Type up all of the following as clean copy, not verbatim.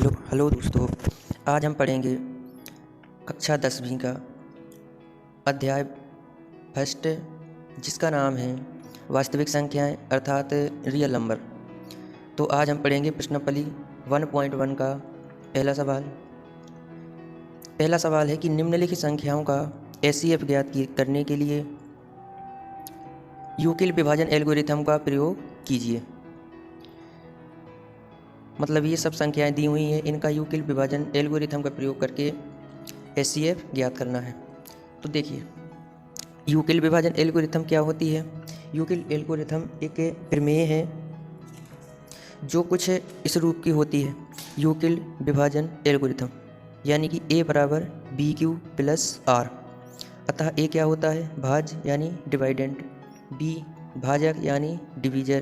Hello दोस्तों। आज हम पढ़ेंगे कक्षा 10वीं का अध्याय फर्स्ट, जिसका नाम है वास्तविक संख्याएं अर्थात रियल नंबर। तो आज हम पढ़ेंगे प्रश्नावली 1.1 का पहला सवाल। पहला सवाल है कि निम्नलिखित संख्याओं का एचसीएफ ज्ञात करने के लिए यूक्लिड विभाजन एल्गोरिथम का प्रयोग कीजिए। मतलब ये सब संख्याएं दी हुई हैं, इनका यूक्लिड विभाजन एल्गोरिथम का प्रयोग करके एचसीएफ ज्ञात करना है। तो देखिए, यूक्लिड विभाजन एल्गोरिथम क्या होती है। यूक्लिड एल्गोरिथम एक प्रमेय है जो कुछ इस रूप की होती है। यूक्लिड विभाजन एल्गोरिथम यानी कि ए बराबर बी क्यू प्लस आर। अतः ए क्या होता है, भाज्य यानी डिवाइडेंट, बी भाजक यानी डिवीजर,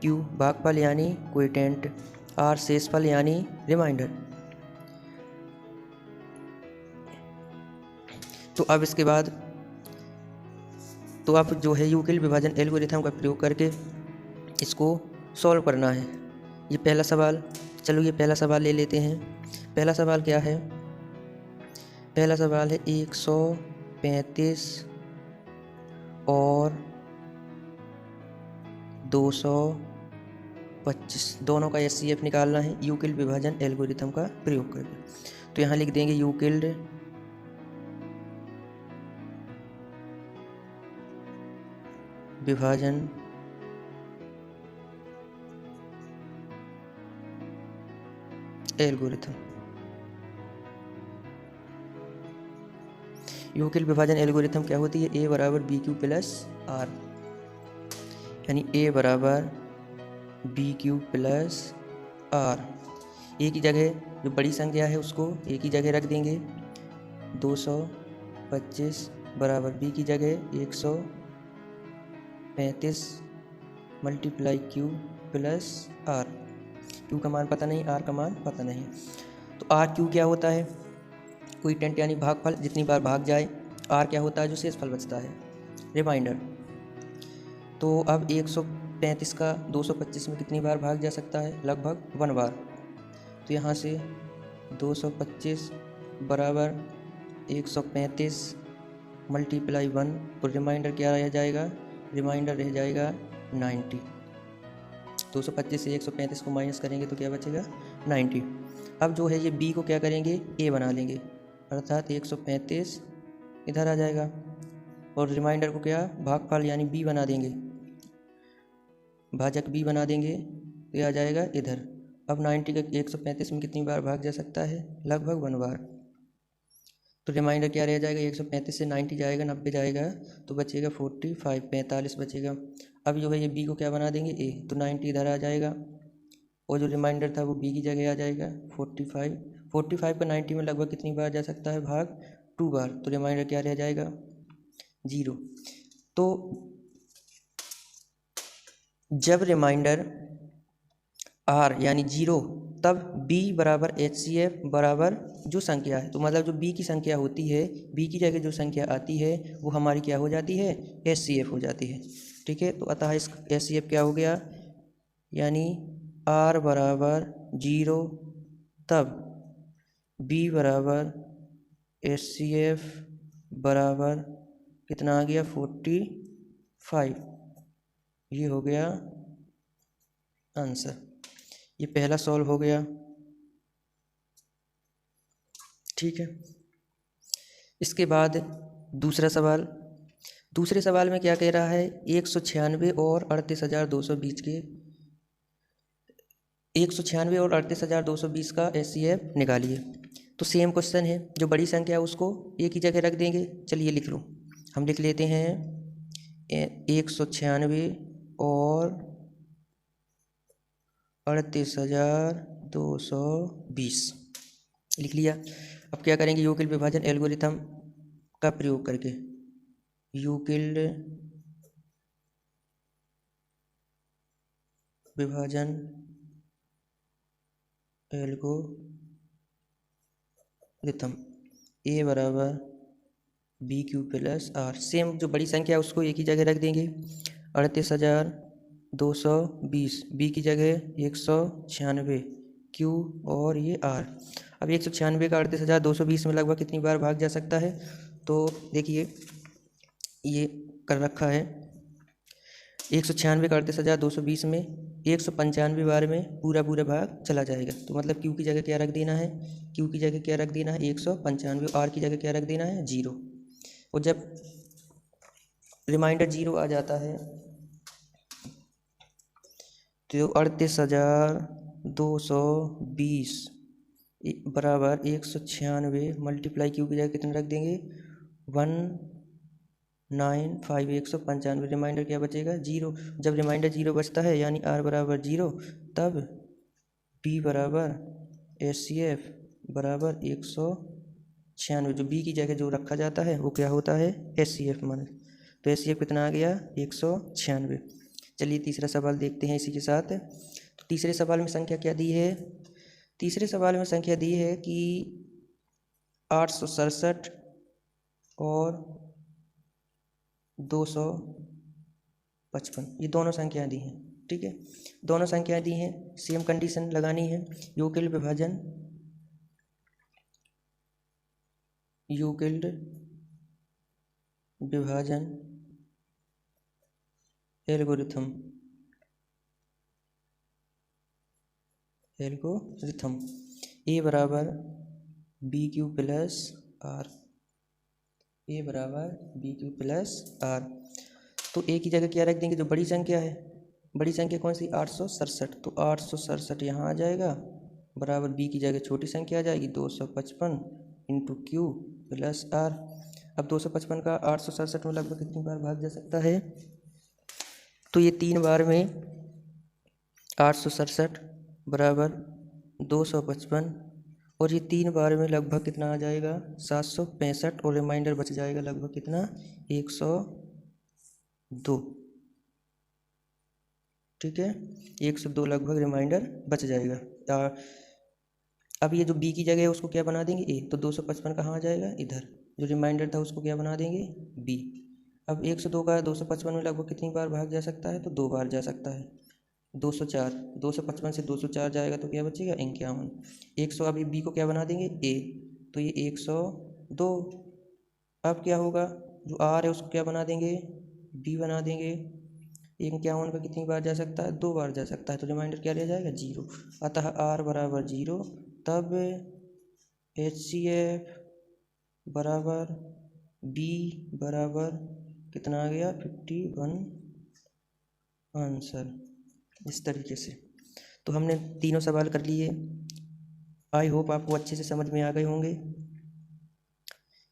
क्यू भागफल यानी क्वोटिएंट, आर शेषफल यानी रिमाइंडर। तो अब इसके बाद तो आप जो है यूक्लिड विभाजन एल्गोरिथम का प्रयोग करके इसको सॉल्व करना है। ये पहला सवाल, चलो ये पहला सवाल ले लेते हैं। पहला सवाल क्या है, पहला सवाल है 135 और 225 दोनों का एचसीएफ निकालना है यूक्लिड विभाजन एल्गोरिथम का प्रयोग करके। तो यहाँ लिख देंगे यूक्लिड विभाजन एल्गोरिथम। यूक्लिड विभाजन एल्गोरिथम क्या होती है, ए बराबर बी क्यू प्लस आर, यानी ए बराबर बी क्यू प्लस आर। ए की जगह जो बड़ी संख्या है उसको ए की जगह रख देंगे, 225 बराबर बी की जगह 135 multiply Q plus R. Q का मान पता नहीं, आर का मान पता नहीं। तो आर क्यू क्या होता है, क्वोटिएंट यानी भागफल, जितनी बार भाग जाए। आर क्या होता है, जो शेषफल बचता है, रिमाइंडर। तो अब 135 का 225 में कितनी बार भाग जा सकता है, लगभग 1 बार। तो यहाँ से 225 बराबर 135 मल्टीप्लाई 1, तो रिमाइंडर क्या रह जाएगा, रिमाइंडर रह जाएगा 90। 225 से 135 को माइनस करेंगे तो क्या बचेगा, 90। अब जो है ये b को क्या करेंगे, a बना लेंगे, अर्थात 135 इधर आ जाएगा और रिमाइंडर को क्या भागफल यानी b बना देंगे, भाजक b बना देंगे, तो ये आ जाएगा इधर। अब 90 का 135 में कितनी बार भाग जा सकता है, लगभग 1 बार। तो रिमाइंडर क्या रह जाएगा, 135 से 90 जाएगा, 90 जाएगा तो बचेगा 45, 45 बचेगा। अब जो है ये b को क्या बना देंगे, a, तो 90 इधर आ जाएगा और जो रिमाइंडर था वो b की जगह आ जाएगा 45। 45 का 90 में लगभग कितनी बार जा सकता है, भाग 2 बार, तो रिमाइंडर क्या रह जाएगा, 0। तो जब रिमाइंडर r यानी 0, तब b बराबर HCF बराबर जो संख्या है, तो मतलब जो b की संख्या होती है, b की जगह जो संख्या आती है वो हमारी क्या हो जाती है, HCF हो जाती है। ठीक है, तो अतः इस HCF क्या हो गया, यानी r बराबर 0 तब b बराबर HCF बराबर कितना आ गया, 45। ये हो गया आंसर। ये पहला सॉल्व हो गया। ठीक है, इसके बाद दूसरा सवाल। दूसरे सवाल में क्या कह रहा है, 196 और 38,220 के 196 और 38,220 का एचसीएफ निकालिए। तो सेम क्वेश्चन है, जो बड़ी संख्या है उसको ए की जगह रख देंगे। चलिए लिख लो, हम लिख लेते हैं 196 और 38,220 लिख लिया। अब क्या करेंगे, यूक्लिड विभाजन एल्गोरिथम का प्रयोग करके, यूक्लिड विभाजन एल्गोरिथम ए बराबर b q plus r. Same जो बड़ी संख्या है उसको ए की जगह रख देंगे, 38,220, बी की जगह 196 Q और ये R। अब 196 का 38,220 में लगभग कितनी बार भाग जा सकता है? तो देखिए ये कर रखा है 196 का 38,220 में 195 बार में पूरा भाग चला जाएगा। तो मतलब Q की जगह क्या रख देना है? Q की जगह क्या रख देना है? 195। R की जगह क्या रख देना है? 0। और जब रिमाइंडर 0 आ जाता है तो 38,220 बराबर 196 मल्टीप्लाई Q की जगह कितने रख देंगे? 195 195। रिमाइंडर क्या बचेगा? 0। जब रिमाइंडर 0 बचता है यानी R बराबर 0, तब B बराबर HCF बराबर 196। जो B की जगह जो रखा जाता है वो क्या होता है? HCF मान। तो HCF कितना आ गया? 196। चलिए तीसरा सवाल देखते हैं इसी के साथ। तो तीसरे सवाल में संख्या क्या दी है? तीसरे सवाल में संख्या दी है कि 867 और 255, ये दोनों संख्याएं दी हैं। ठीक है, दोनों संख्याएं दी हैं, सेम कंडीशन लगानी है। यूक्लिड विभाजन एल्गोरिथम ए बराबर BQ प्लस R। ए बराबर BQ प्लस R। तो ए की जगह क्या रख देंगे? जो बड़ी संख्या है, बड़ी संख्या कौन सी? 867। तो 867 यहाँ आ जाएगा बराबर B की जगह छोटी संख्या आ जाएगी 255 इंटू Q प्लस R। अब 255 का 867 में लगभग कितनी बार भाग जा सकता है? तो ये 3 बार में 867 बराबर 255 और ये 3 बार में लगभग कितना आ जाएगा? 765 और रिमाइंडर बच जाएगा लगभग कितना? 102। ठीक है, 102 लगभग रिमाइंडर बच जाएगा। अब ये जो B की जगह है उसको क्या बना देंगे? A। तो 255 कहाँ आ जाएगा? इधर। जो रिमाइंडर था उसको क्या बना देंगे? B। अब 102 का 255 में लगभग कितनी बार भाग जा सकता है? तो 2 बार जा सकता है। 204, 255 से 204 जाएगा तो क्या बचेगा? 51। 100 अभी B को क्या बना देंगे? A। तो ये 102। अब क्या होगा? जो R है उसको क्या बना देंगे? B बना देंगे। 51 का कितनी बार जा सकता है? 2 बार जा सकता है। तो रिमाइंडर क्या रह जाएगा? 0। अतः R बराबर 0, तब HCF बराबर B बराबर कितना आ गया? 51 आंसर। इस तरीके से तो हमने तीनों सवाल कर लिए। आई होप आपको अच्छे से समझ में आ गए होंगे।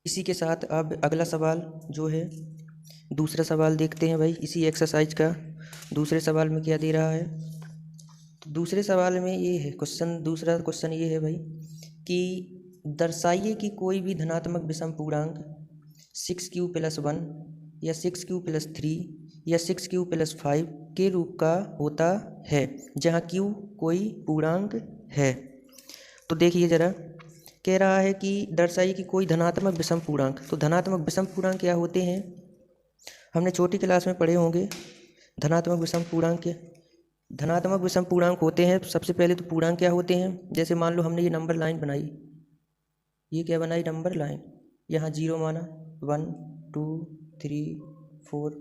इसी के साथ अब अगला सवाल जो है, दूसरा सवाल देखते हैं भाई इसी एक्सरसाइज का। दूसरे सवाल में क्या दे रहा है? तो दूसरे सवाल में ये है दूसरा क्वेश्चन ये है भाई कि दर्शाइए कि कोई भी धनात्मक विषम पूर्णांक 6Q + 1 या 6Q + 3 या 6Q + 5 के रूप का होता है जहाँ Q कोई पूर्णांक है। तो देखिए जरा, कह रहा है कि दर्शाइए कि कोई धनात्मक विषम पूर्णांक। तो धनात्मक विषम पूर्णांक क्या होते हैं? हमने छोटी क्लास में पढ़े होंगे धनात्मक विषम पूर्णांक। धनात्मक विषम पूर्णांक होते हैं, सबसे पहले तो पूर्णांक क्या होते हैं? जैसे मान लो हमने ये नंबर लाइन बनाई, ये क्या बनाई? Number line. यहाँ 0 माना, 1 2 3 4,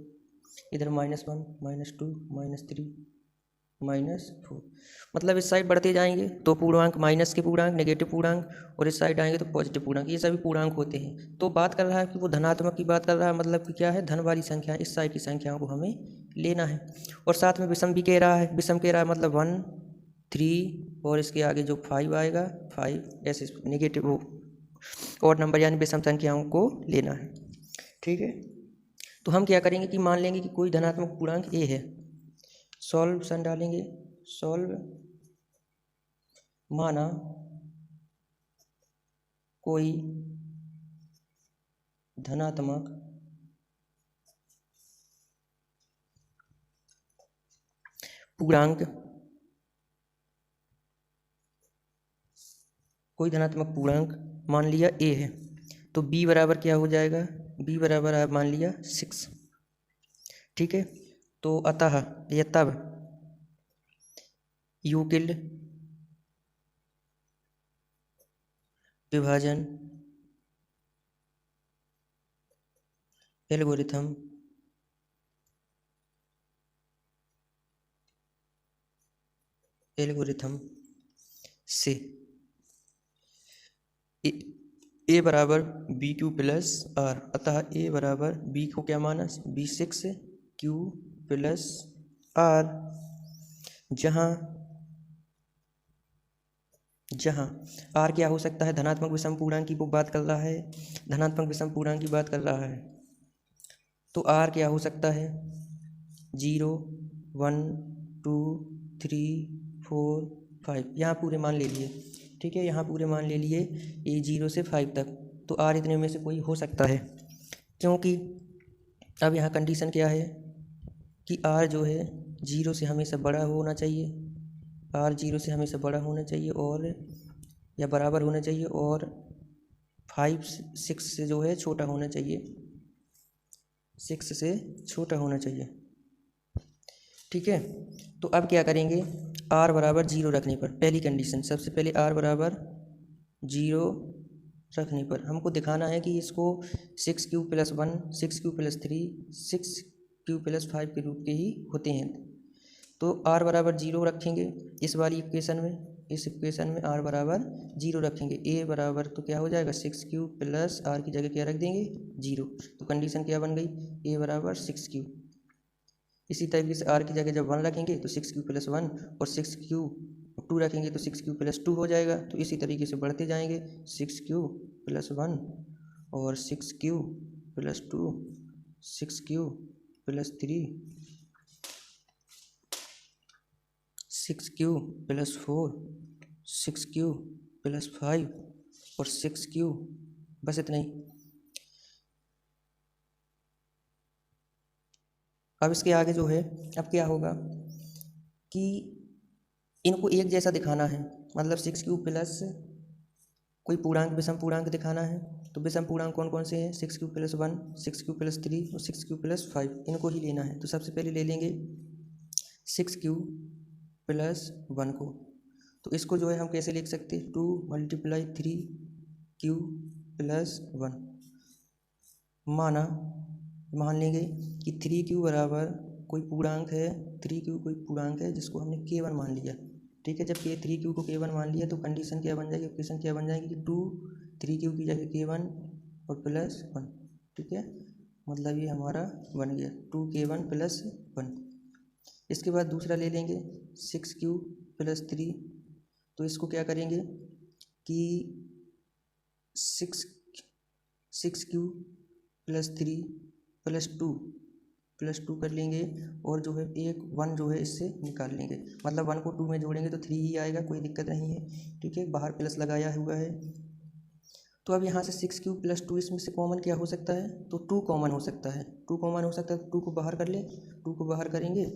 इधर -1 -2 -3 -4। मतलब इस साइड बढ़ते जाएंगे तो पूर्णांक माइनस के पूर्णांक, नेगेटिव पूर्णांक, और इस साइड आएंगे तो पॉजिटिव पूर्णांक, ये सभी पूर्णांक होते हैं। तो बात कर रहा है कि वो धनात्मक की बात कर रहा है, मतलब कि क्या है? धन वाली संख्या, इस साइड की संख्याओं को हमें लेना है। और साथ में विषम भी कह रहा है, विषम कह रहा है मतलब 1 3 और इसके आगे जो 5 आएगा 5, ऐसे नेगेटिव वो और नंबर यानी विषम संख्याओं को लेना है। ठीक है, तो हम क्या करेंगे कि मान लेंगे कि कोई धनात्मक पूर्णांक A है। सॉल्यूशन डालेंगे, सॉल्व माना कोई धनात्मक पूर्णांक, कोई धनात्मक पूर्णांक मान लिया A है, तो B बराबर क्या हो जाएगा? B बराबर मान लिया 6। ठीक है, तो अतः या तब यूक्लिड विभाजन एल्गोरिथम से ए बराबर बी क्यू प्लस आर, अतः ए बराबर बी को क्या माना, B6 क्यू प्लस आर, जहाँ आर क्या हो सकता है, धनात्मक विषम पूर्णांक की वो बात कर रहा है, धनात्मक विषम पूर्णांक की बात कर रहा है, तो आर क्या हो सकता है 0 1 2 3 4 5, यहाँ पूरे मान ले लिए, ठीक है, यहाँ पूरे मान ले लिए ए 0 से 5 तक, तो आर इतने में से कोई हो सकता है, क्योंकि अब यहाँ कंडीशन क्या है कि आर जो है 0 से हमेशा बड़ा होना चाहिए, आर 0 से हमेशा बड़ा होना चाहिए और या बराबर होना चाहिए, और 5 6 से जो है छोटा होना चाहिए, 6 से छोटा होना चाहिए, ठीक है। तो अब क्या करेंगे, आर बराबर 0 रखने पर, पहली कंडीशन, सबसे पहले आर बराबर 0 रखने पर हमको दिखाना है कि इसको 6 Q plus 1 6 Q plus 3 6 Q plus 5 के रूप के ही होते हैं। तो आर बराबर 0 रखेंगे इस वाली इक्वेशन में, इस इक्वेशन में आर बराबर 0 रखेंगे, ए बराबर तो क्या हो जाएगा 6 क्यू प्लस आर की जगह क्या रख देंगे 0, तो कंडीशन क्या बन गई, ए बराबर 6 क्यू। इसी तरीके से आर की जगह जब 1 रखेंगे तो 6 क्यू प्लस 1 और 6 क्यू 2 रखेंगे तो 6 क्यू प्लस 2 हो जाएगा, तो इसी तरीके से बढ़ते जाएंगे 6 क्यू प्लस 1 और 6 Q plus 2 6 Q plus 3 6 Q plus 4 6 Q plus 5 और 6 क्यू, बस इतना ही। अब इसके आगे जो है, अब क्या होगा कि इनको एक जैसा दिखाना है, मतलब 6 क्यू प्लस कोई पूर्णांक विषम पूर्णांक दिखाना है, तो विषम पूर्णांक कौन कौन से हैं, 6 क्यू प्लस 1 6 क्यू प्लस 3 और 6 क्यू प्लस 5, इनको ही लेना है। तो सबसे पहले ले लेंगे 6 क्यू प्लस 1 को, तो इसको जो है हम कैसे लिख सकते हैं, 2 × 3 क्यू प्लस 1, मान लेंगे कि 3 क्यू बराबर कोई पूर्णांक है, 3 क्यू कोई पूर्णांक है जिसको हमने K1 मान लिया, ठीक है। जब 3 क्यू को K1 मान लिया तो कंडीशन क्या बन जाएगी, इक्वेशन क्या बन जाएगी कि 2 3 क्यू की जगह K1 और प्लस 1, ठीक है, मतलब ये हमारा बन गया 2K1 प्लस 1। इसके बाद दूसरा ले लेंगे 6 क्यू प्लस 3, तो इसको क्या करेंगे कि 6 क्यू प्लस 3 प्लस टू कर लेंगे, और जो है एक 1 जो है इससे निकाल लेंगे, मतलब 1 को 2 में जोड़ेंगे तो 3 ही आएगा, कोई दिक्कत नहीं है, ठीक है, बाहर प्लस लगाया हुआ है। तो अब यहाँ से 6 क्यू प्लस 2 इसमें से कॉमन क्या हो सकता है, तो 2 कॉमन हो सकता है, 2 कॉमन हो सकता है, तो 2 को बाहर कर ले, 2 को बाहर करेंगे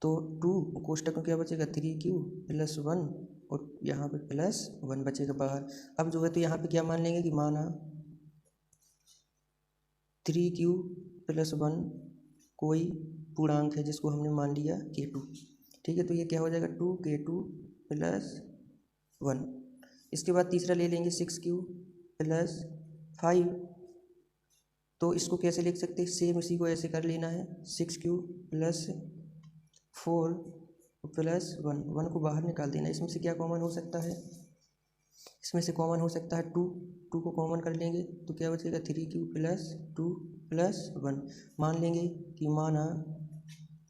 तो 2 कोष्टक में क्या बचेगा 3 क्यू प्लस 1 और यहाँ पे प्लस 1 बचेगा बाहर। अब जो है तो यहाँ पे क्या मान लेंगे कि माना 3 क्यू प्लस 1 कोई पूर्णांक है जिसको हमने मान लिया K2, ठीक है, तो ये क्या हो जाएगा 2K2 प्लस 1। इसके बाद तीसरा ले लेंगे 6 क्यू प्लस 5, तो इसको कैसे लिख सकते हैं, सेम इसी को ऐसे कर लेना है 6 क्यू प्लस 4 प्लस 1, 1 को बाहर निकाल देना, इसमें से क्या कॉमन हो सकता है, इसमें से कॉमन हो सकता है 2 को कॉमन कर लेंगे तो क्या बचेगा 3 क्यू प्लस 2 प्लस 1। मान लेंगे कि माना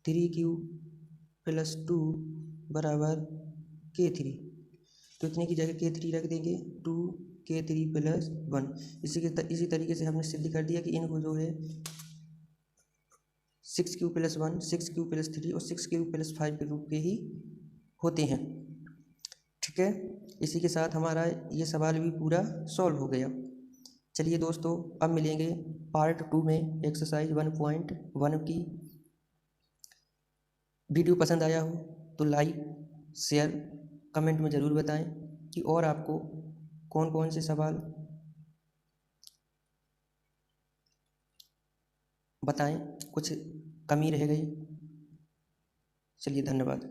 3 क्यू प्लस 2 बराबर K3, तो इतने की जगह K3 रख देंगे 2K3 प्लस 1। इसी तरीके से हमने सिद्ध कर दिया कि इनको जो है 6 क्यू प्लस 1 6 क्यू प्लस 3 और 6 क्यू प्लस 5 के रूप के ही होते हैं, ठीक है। इसी के साथ हमारा ये सवाल भी पूरा सॉल्व हो गया। चलिए दोस्तों, अब मिलेंगे पार्ट 2 में एक्सरसाइज 1.1 की। वीडियो पसंद आया हो तो लाइक शेयर कमेंट में ज़रूर बताएं कि और आपको कौन कौन से सवाल बताएं, कुछ कमी रह गई। चलिए धन्यवाद।